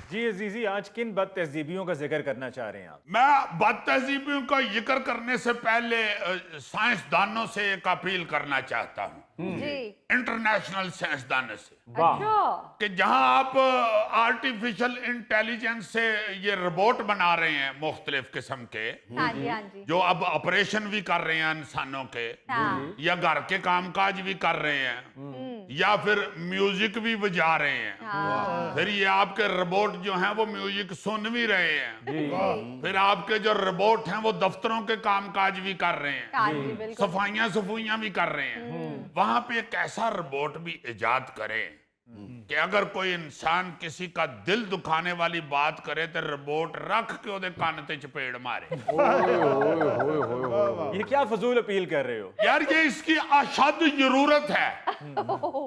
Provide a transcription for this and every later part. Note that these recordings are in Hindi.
जी अजीजी, आज किन बद तहजीबियों का जिक्र करना चाह रहे हैं आप? मैं बद तहजीबियों का जिक्र करने से पहले साइंसदानों से एक अपील करना चाहता हूँ, जी। इंटरनेशनल साइंसदानों से, अच्छा। कि जहां आप आर्टिफिशियल इंटेलिजेंस से ये रोबोट बना रहे हैं मुख्तलिफ किस्म के, हाँ जी, हाँ जी। जो अब ऑपरेशन भी कर रहे हैं इंसानों के, हाँ। या घर के कामकाज भी कर रहे हैं, या फिर म्यूजिक भी बजा रहे हैं, हाँ। फिर ये आपके रोबोट जो हैं वो म्यूजिक सुन भी रहे हैं, फिर आपके जो रोबोट हैं वो दफ्तरों के कामकाज भी कर रहे हैं, हाँ जी, बिल्कुल। सफाइयां भी कर रहे हैं। वहां पे एक ऐसा रोबोट भी इजाद करें कि अगर कोई इंसान किसी का दिल दुखाने वाली बात करे तो रोबोट रख के ओदे कान ते चपेड़ मारे। ये क्या फजूल अपील कर रहे हो? यार ये इसकी अशद जरूरत है।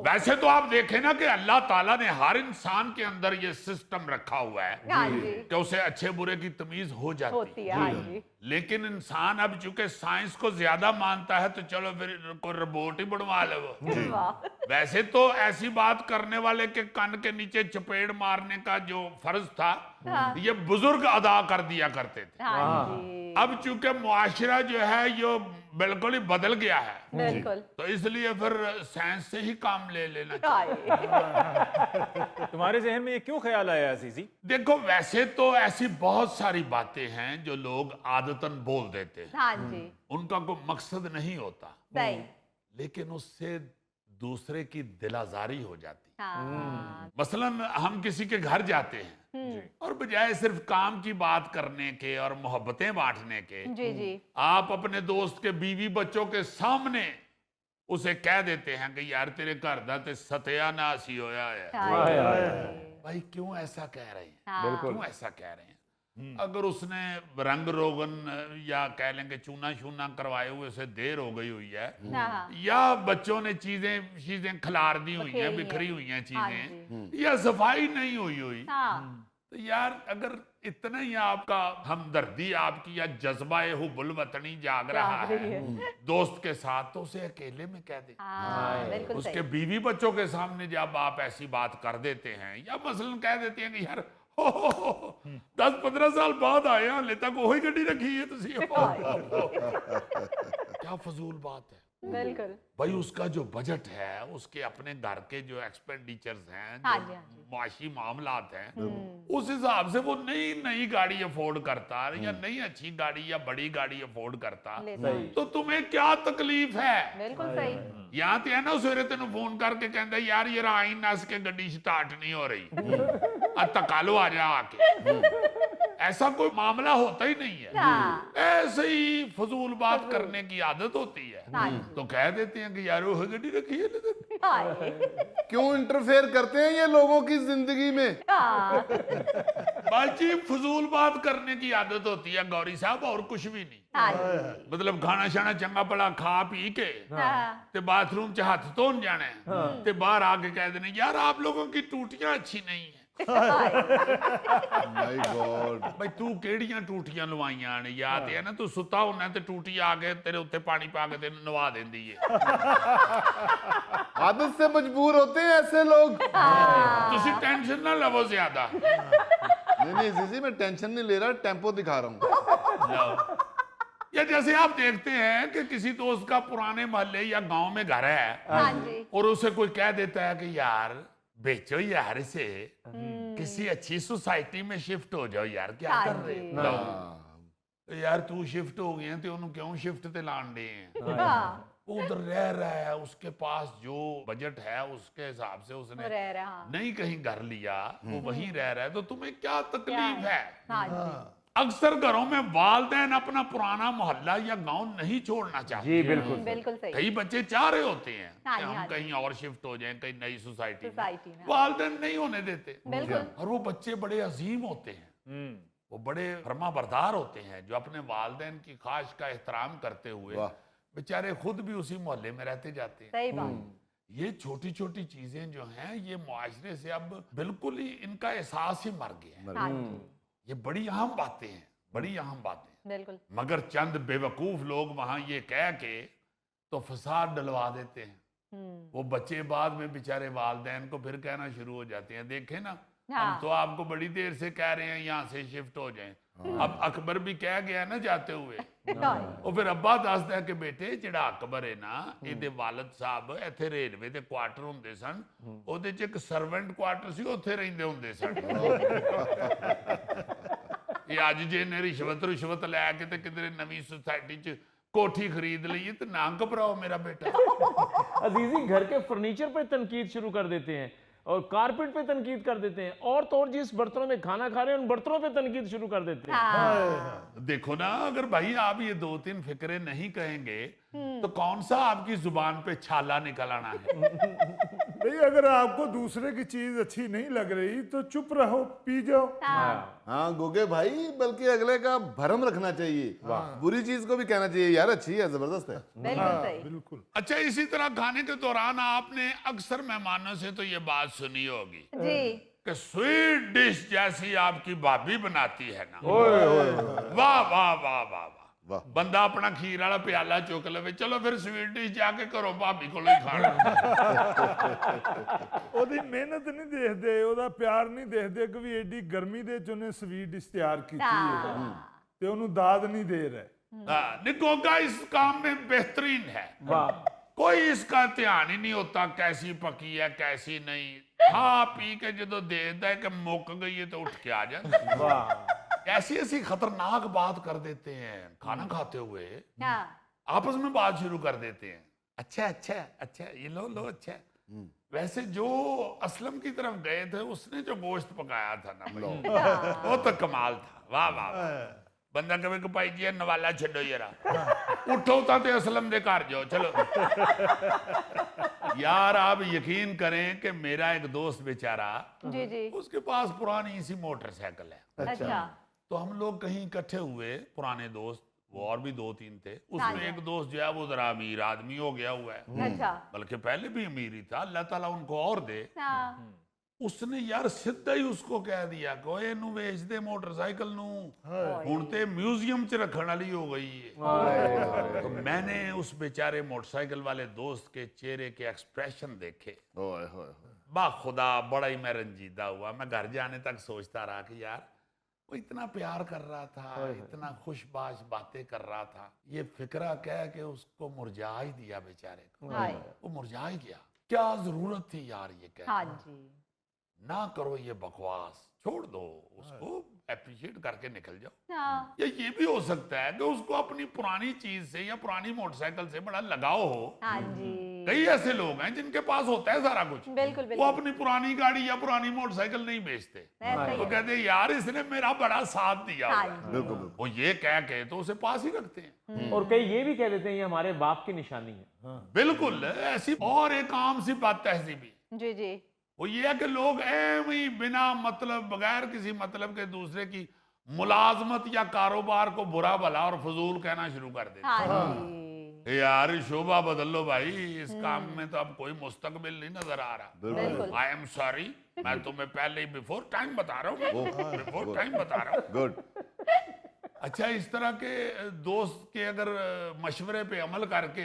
वैसे तो आप देखें ना कि अल्लाह ताला ने हर इंसान के अंदर ये सिस्टम रखा हुआ है हाँ जी, कि उसे अच्छे बुरे की तमीज हो जाती होती है। हाँ जी। लेकिन इंसान अब चूंकि साइंस को ज्यादा मानता है तो चलो फिर कोई रोबोट ही बनवा लो। वाह। वैसे तो ऐसी बात करने वाले के कान के नीचे चपेड़ मारने का जो फर्ज था हाँ। ये बुजुर्ग अदा कर दिया करते थे। हाँ जी, अब चूंकि मुआशरा जो है ये बिल्कुल ही बदल गया है, बिल्कुल। तो इसलिए फिर साइंस से ही काम ले लेना चाहिए। हाय। तुम्हारे जहन में ये क्यों ख्याल आया अजीजी? देखो वैसे तो ऐसी बहुत सारी बातें हैं जो लोग आदतन बोल देते हैं, हाँ जी, उनका कोई मकसद नहीं होता, सही। लेकिन उससे दूसरे की दिल आजारी हो जाती है। हाँ। मसलन हम किसी के घर जाते हैं और बजाय सिर्फ काम की बात करने के और मोहब्बतें बांटने के, जी जी। आप अपने दोस्त के बीवी बच्चों के सामने उसे कह देते हैं कि यार तेरे घर दा ते सत्यानाश ही होया है। हाय। भाई क्यों ऐसा कह रहे हैं? हाँ। क्यों ऐसा कह रहे हैं? अगर उसने रंग रोगन या कह लेंगे चूना शूना करवाए हुए उसे देर हो गई हुई है, हाँ। या बच्चों ने चीजें चीजें खिलार दी हुई हैं, बखेरी बिखरी हैं। हुई हैं हाँ चीजें, या सफाई नहीं हुई, हाँ। तो यार अगर इतना ही आपका हमदर्दी आपकी या जज्बा हुब्बुल वतनी जाग रहा जाग रही है दोस्त के साथ, तो उसे अकेले में कह दे। हाँ, बिल्कुल उसके सही। बीवी बच्चों के सामने जब आप ऐसी बात कर देते हैं, या मसलन कह देते हैं कि यार हो 10-15 साल बाद आए हाले तक वही गड्डी रखी है तुसी। क्या फजूल बात है बिल्कुल। भाई। उसका जो बजट है, उसके अपने घर के जो एक्सपेंडिचर्स हैं, हाँ जो जी, हाँ जी। माशी मामलात हैं, उस हिसाब से वो नई गाड़ी अफोर्ड करता या नई अच्छी गाड़ी या बड़ी गाड़ी अफोर्ड करता, लेता है। तो तुम्हें क्या तकलीफ है? बिल्कुल सही। यहाँ ते है ना सवेरे तेन फोन करके कहता यार ये आई नस के गड्डी स्टार्ट नहीं हो रही, तका लो आ जा आके। ऐसा कोई मामला होता ही नहीं है। हाँ। ऐसे ही फजूल बात करने की आदत होती है, हाँ। तो कह देते हैं कि यार वो गड्डी रखी है लेकिन। हाय। क्यों इंटरफेयर करते हैं ये लोगों की जिंदगी में? हाँ। बाजी फजूल बात करने की आदत होती है गौरी साहब, और कुछ भी नहीं। हाँ जी। मतलब खाना शाना चंगा भला खा पी के हाँ। ते बाथरूम च हाथ धोन जाना है, ते बाहर आके कह देने यार आप लोगों की टूटियां अच्छी नहीं है। My God. भाई तू केड़ियां टूटियां लवाइयां ने? या ते है ना तू सुता होना ते टूटी आके तेरे उत्ते पानी पा के तेन नवा देंदी है। आदत से मजबूर होते हैं ऐसे लोग। तुसी टेंशन ना लवो ज्यादा। नहीं जीजी, मैं टेंशन नहीं ले रहा, टेम्पो दिखा रहा हूँ। लो। या जैसे आप देखते हैं कि किसी दोस्त का पुराने मोहल्ले या गांव में घर है हाँ जी। और उसे कोई कह देता है कि यार बेचो यार इसे, किसी अच्छी सोसाइटी में शिफ्ट हो जाओ यार, क्या हाँ कर रहे जी। हो? तो यार तू शिफ्ट हो गया तो उन्होंने क्यों शिफ्ट ते लान दे हैं? हाँ। वो उधर रह रहा है, उसके पास जो बजट है उसके हिसाब से उसने रह रहा। नहीं कहीं घर लिया, वो वहीं रह रहा है, तो तुम्हें क्या तकलीफ है? हाँ जी। अक्सर घरों में वालिदैन अपना पुराना मोहल्ला या गांव नहीं छोड़ना चाहते। जी बिल्कुल। बिल्कुल सही। कई बच्चे चाह रहे होते हैं हाँ कि जी, हम हाँ जी। कहीं और शिफ्ट हो जाएं, कहीं नई सोसाइटी सोसाइटी में। में। वालिदैन नहीं होने देते, बिल्कुल। और वो बच्चे बड़े अजीम होते हैं, वो बड़े फरमा बरदार होते हैं, जो अपने वालिदैन की ख्वाहिश का एहतराम करते हुए वाह। बेचारे खुद भी उसी मोहल्ले में रहते जाते हैं। सही बात। ये छोटी छोटी चीजें जो हैं, ये मुआशरे से अब बिल्कुल ही इनका एहसास ही मर गया है। हाँ जी। ये बड़ी अहम बातें हैं, बड़ी अहम बातें। बिल्कुल। मगर चंद बेवकूफ लोग वहां ये कह के तो फसाद डलवा देते हैं। वो बच्चे बाद में बेचारे वालिदैन को फिर कहना शुरू हो जाते हैं, देखे ना हम तो आपको बड़ी देर से कह रहे हैं यहाँ से शिफ्ट हो जाएं। अब अकबर भी कह गया ना जाते हुए, और फिर अब्बा दसदा है कि बेटे जिहड़ा अकबर है ना, ਇਹਦੇ ਵਾਲਦ ਸਾਹਿਬ ਇੱਥੇ ਰੇਲਵੇ ਦੇ ਕੁਆਟਰ ਹੁੰਦੇ ਸਨ, ਉਹਦੇ ਚ ਇੱਕ ਸਰਵੈਂਟ ਕੁਆਟਰ ਸੀ, ਉੱਥੇ ਰਹਿੰਦੇ ਹੁੰਦੇ ਸਨ। ਇਹ ਅੱਜ ਜੇ ਨੇ ਰਿਸ਼ਵਤ ਲੈ ਕੇ ਤੇ ਕਿਧਰੇ ਨਵੀਂ ਸੁਸਾਇਟੀ ਚ कोठी खरीद ली तो ना घबराओ मेरा बेटा। अजीजी घर के फर्नीचर पे तनकीद शुरू कर देते हैं और कारपेट पे तनकीद कर देते हैं, और तो और जिस बर्तनों में खाना खा रहे हैं उन बर्तनों पे तनकीद शुरू कर देते हैं। देखो ना, अगर भाई आप ये 2-3 फिक्रे नहीं कहेंगे तो कौन सा आपकी जुबान पे छाला निकल आना है। भाई अगर आपको दूसरे की चीज अच्छी नहीं लग रही तो चुप रहो, पी जाओ। हाँ गोगे भाई, बल्कि अगले का भरम रखना चाहिए, बुरी चीज को भी कहना चाहिए यार अच्छी है, जबरदस्त है। बिल्कुल सही, बिल्कुल। अच्छा, इसी तरह खाने के दौरान आपने अक्सर मेहमानों से तो ये बात सुनी होगी जी कि स्वीट डिश जैसी आपकी भाभी बनाती है ना, वाह वाह वाह वाह वाह, बंदा अपना खीर वाला प्याला चुक लवे, चलो फिर स्वीट डिश जाके करो भाभी को खाना। ਉਹਦੀ ਮਿਹਨਤ ਨਹੀਂ ਦੇਖਦੇ, ਉਹਦਾ ਪਿਆਰ ਨਹੀਂ ਦੇਖਦੇ ਕਿ ਵੀ ਏਡੀ ਗਰਮੀ ਦੇ ਚ ਉਹਨੇ ਸਵੀਟ ਡਿਸ਼ ਤਿਆਰ ਕੀਤੀ ਹੈ ਤੇ ਉਹਨੂੰ ਦਾਦ नहीं दे रहे। निकोगा इस काम में बेहतरीन है, कोई इसका ध्यान ही नहीं होता कैसी पकी है कैसी नहीं, खा पी के जो देखता है कि मुक गई है तो उठ के आ जाए। ऐसी ऐसी खतरनाक बात कर देते हैं खाना खाते हुए, आपस में बात शुरू कर देते हैं, अच्छा अच्छा अच्छा ये लो लो अच्छा। वैसे जो असलम की तरफ गए थे उसने जो गोश्त पकाया था ना, वो तो कमाल था, वाह वाह वाह। बंदा कहे कि भाई जी नवाला छो जरा, उठो तो असलम दे घर जाओ चलो। यार आप यकीन करें कि मेरा एक दोस्त बेचारा, जी जी उसके पास पुरानी सी मोटरसाइकिल है। अच्छा तो हम लोग कहीं इकट्ठे हुए, पुराने दोस्त, वो और भी 2-3 थे, उसमें एक दोस्त जो है वो जरा अमीर आदमी हो गया हुआ है, अच्छा बल्कि पहले भी अमीर ही था, अल्लाह ताला उनको और दे। उसने यार सीधा ही उसको कह दिया कि ओए नू बेच दे मोटरसाइकिल नू, हुण ते म्यूजियम च रखण वाली हो गई है। तो मैंने उस बेचारे मोटरसाइकिल वाले दोस्त के चेहरे के एक्सप्रेशन देखे, ओए होए होए। बा खुदा बड़ा ही मैं रंजीदा हुआ। मैं घर जाने तक सोचता रहा कि यार वो इतना प्यार कर रहा था, इतना खुशबाश बातें कर रहा था, ये फिक्रा कह के उसको मुरझा ही दिया बेचारे को, हाय वो मुरझा ही गया। क्या जरूरत थी यार ये कह, हाँ जी ना करो ये बकवास, छोड़ दो उसको, अप्रिशिएट करके निकल जाओ। हाँ या ये भी हो सकता है कि उसको अपनी पुरानी चीज से या पुरानी मोटरसाइकिल से बड़ा लगाव हो। हाँ जी कई ऐसे लोग हैं जिनके पास होता है सारा कुछ, बिल्कुल वो बिल्कुल अपनी पुरानी गाड़ी या पुरानी मोटरसाइकिल नहीं बेचते, ऐसा ही वो है। कहते हैं यार इसने मेरा बड़ा साथ दिया हाँ हुआ है। जी बिल्कुल बिल्कुल। वो ये कह के तो उसे पास ही रखते हैं। और कई ये भी कह देते हैं ये हमारे बाप की निशानी है। बिल्कुल ऐसी। और एक आम सी बात तहजीबी, जी जी वो ये है कि लोग एवं ही बिना मतलब, बगैर किसी मतलब के दूसरे की मुलाजमत या कारोबार को बुरा भला और फजूल कहना शुरू कर देते हाँ हैं। जी यार शोभा बदल लो भाई, इस काम में तो अब कोई मुस्तकबिल नहीं नजर आ रहा। बिल्कुल आई एम सॉरी, मैं तुम्हें पहले ही बिफोर टाइम बता रहा हूँ, बिफोर टाइम बता रहा हूँ। गुड। अच्छा, इस तरह के दोस्त के अगर मशवरे पे अमल करके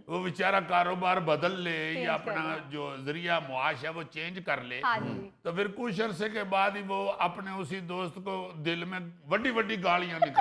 वो बेचारा कारोबार बदल ले या अपना जो जरिया मुआश है वो चेंज कर ले, हाँ जी तो फिर कुछ अरसे के बाद ही वो अपने उसी दोस्त को दिल में बड़ी बड़ी गालियां निकाल